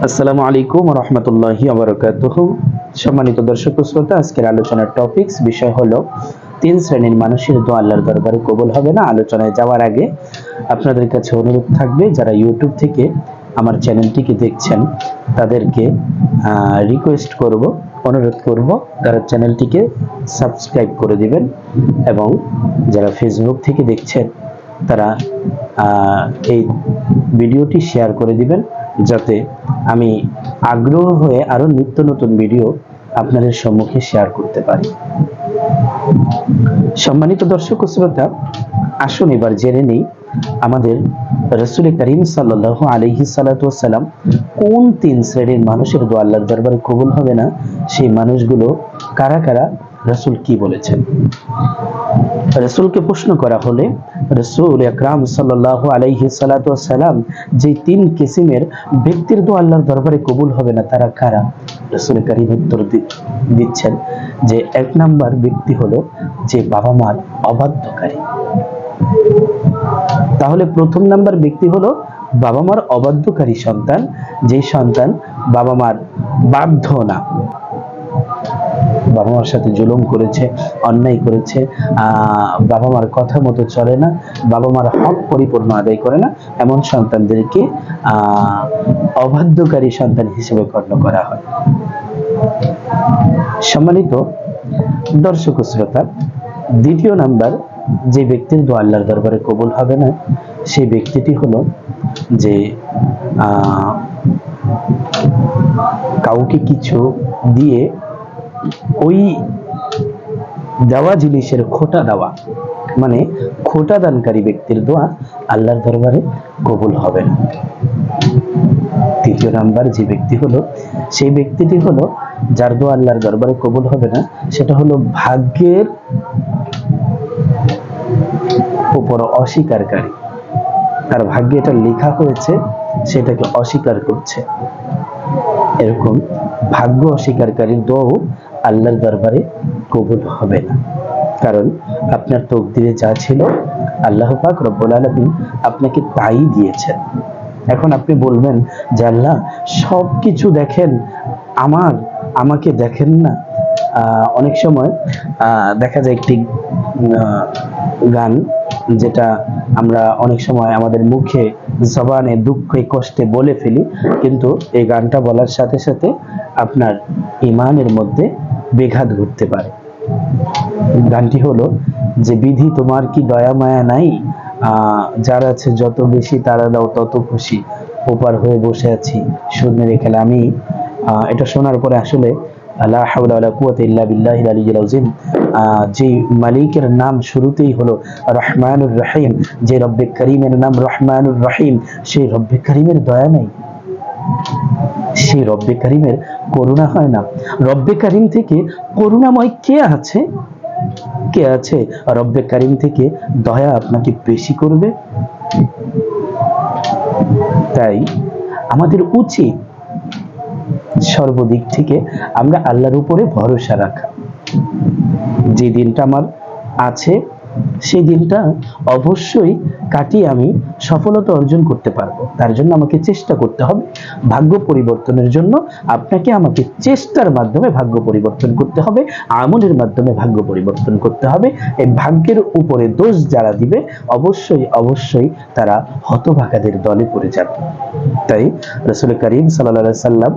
আসসালামু আলাইকুম ওয়া রাহমাতুল্লাহি ওয়া বারাকাতুহু। সম্মানিত দর্শক ও শ্রোতা, আজকের আলোচনার টপিকস বিষয় হলো তিন শ্রেণীর মানুষের দোয়া আল্লাহর দরবারে কবুল হবে না। আলোচনায় যাওয়ার আগে আপনাদের কাছে অনুরোধ থাকবে, যারা ইউটিউব থেকে আমার চ্যানেলটিকে দেখছেন তাদেরকে রিকোয়েস্ট করব, অনুরোধ করব তারা চ্যানেলটিকে সাবস্ক্রাইব করে দিবেন, এবং যারা ফেসবুক থেকে দেখছেন তারা এই ভিডিওটি শেয়ার করে দিবেন, যাতে আমি আগ্রহ হয়ে আরো নিত্য নতুন ভিডিও আপনাদের সম্মুখে শেয়ার করতে পারি। সম্মানিত দর্শক ও শ্রোতা, আসুন এবার জেনে নেই আমাদের রাসূল করিম সাল্লাল্লাহু আলাইহি সাল্লাতু ওয়াসসালাম কোন তিন শ্রেণীর মানুষের দোয়া আল্লাহর দরবারে কবুল হবে না, সেই মানুষগুলো কারা কারা, রাসূল কি বলেছেন। রাসূলকে প্রশ্ন করা হলে রাসূল আকরাম সাল্লাল্লাহু আলাইহি সাল্লাতু ওয়াসসালাম যে তিন কিসিমের ব্যক্তির দোয়া আল্লাহর দরবারে কবুল হবে না তারা কারা, রাসূল করিম উত্তর দিচ্ছেন যে এক নাম্বার ব্যক্তি হলো যে বাবা মার অবাধ্যকারী। তাহলে প্রথম নাম্বার ব্যক্তি হলো বাবা মার অবাধ্যকারী সন্তান, যে সন্তান বাবা মার বাধ্য না, বাবা মার সাথে জুলুম করেছে, অন্যায় করেছে, বাবা মার কথা মতো চলে না, বাবা মার হক পরিপূর্ণ আদায় করে না, এমন সন্তানদেরকে অবাধ্যকারী সন্তান হিসেবে গণ্য করা হয়। সম্মানিত দর্শক ও শ্রোতা, দ্বিতীয় নাম্বার যে ব্যক্তির দোয়া আল্লাহর দরবারে কবুল হবে না, সেই ব্যক্তিটি হলো যে কাউকে কিছু দিয়ে ওই দেওয়া জিনিসের খোটা দেওয়া, মানে খোটা দানকারী ব্যক্তির দোয়া আল্লাহর দরবারে কবুল হবে না। তৃতীয় নাম্বার যে ব্যক্তি হলো, সেই ব্যক্তিটি হলো যার দোয়া আল্লাহর দরবারে কবুল হবে না, সেটা হলো ভাগ্যের উপর অস্বীকারী। তার ভাগ্যে এটা লেখা হয়েছে, সেটাকে অস্বীকার করছে। এরকম ভাগ্য অস্বীকারীর দোয়াও আল্লাহর দরবারে কবুল হবে না, কারণ আপনার তকদিরে যা ছিল আল্লাহ পাক রব্বুল আলামিন আপনাকে তাই দিয়েছেন। এখন আপনি বলবেন যে আল্লাহ সবকিছু দেখেন, আমাকে দেখেন না। অনেক সময় দেখা যায় একটি গান, যেটা আমরা অনেক সময় আমাদের মুখে জবানে দুঃখে কষ্টে বলে ফেলি, কিন্তু এই গানটা বলার সাথে সাথে আপনার ঈমানের মধ্যে ব্যাঘাত ঘটতে পারে। গানটি হলো যে বিধি তোমার কি দয়া মায়া নাই, যার আছে যত বেশি তারা দাও তত খুশি, ওপার হয়ে বসে আছি সুদ মেরে খেলে। আমি এটা শোনার পরে আসলে লা হাওলা ওয়ালা কুওয়াতা ইল্লা বিল্লাহিল আলিয়্যিল আযীম, যে মালিকের নাম শুরুতেই হলো রহমানুর রহিম, যে রব্বে করিমের নাম রহমানুর রহিম, সেই রব্বে করিমের দয়া নাই, সেই রব্বে করিমের করুণা হয় না। রব্বে করিম থেকে করুণাময় কে আছে? কে আছে রব্বে করিম থেকে দয়া আপনাকে বেশি করবে? তাই আমাদের উচিত সর্বদিক থেকে আমরা আল্লাহর উপরে ভরসা রাখা। যে দিনটা আমার আছে, সেই দিনটা অবশ্যই কাটিয়ে আমি সফলতা অর্জন করতে পারবো, তার জন্য আমাকে চেষ্টা করতে হবে। ভাগ্য পরিবর্তনের জন্য আপনাকে আমাকে চেষ্টার মাধ্যমে ভাগ্য পরিবর্তন করতে হবে, আমলের মাধ্যমে ভাগ্য পরিবর্তন করতে হবে। এই ভাগ্যের উপরে দোষ যারা দিবে, অবশ্যই অবশ্যই তারা হতভাগাদের দলে পড়ে যাবে। তাই রাসূল করিম সাল্লাল্লাহু আলাইহি সাল্লাম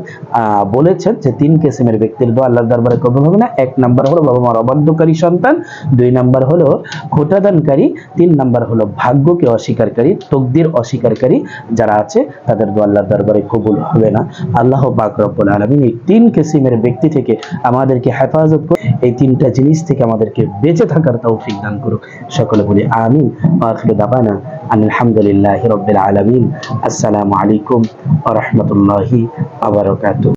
বলেছেন যে তিন কিসিমের ব্যক্তির দোয়া আল্লাহর দরবারে কবুল হবে না। এক নাম্বার হলো বাবা মার অবাধ্যকারী সন্তান, দুই নাম্বার হলো খোটাদানকারী, তিন নাম্বার হলো ভাগ্যকে অস্বীকারী, তকদির অস্বীকারী যারা আছে, তাদের দোয়া আল্লাহর দরবারে কবুল হবে না। আল্লাহ পাক রব্বুল আলামিন এই তিন কিসিমের ব্যক্তি থেকে আমাদেরকে হেফাজত করে এই তিনটা জিনিস থেকে আমাদেরকে বেঁচে থাকার তৌফিক দান করুক। সকলে বলি আমিন। ওয়া আখিরু দাওয়ানা আলহামদুলিল্লাহি রাব্বিল আলামিন। আসসালামু আলাইকুম ওয়া রাহমাতুল্লাহি ওয়া বারাকাতুহু।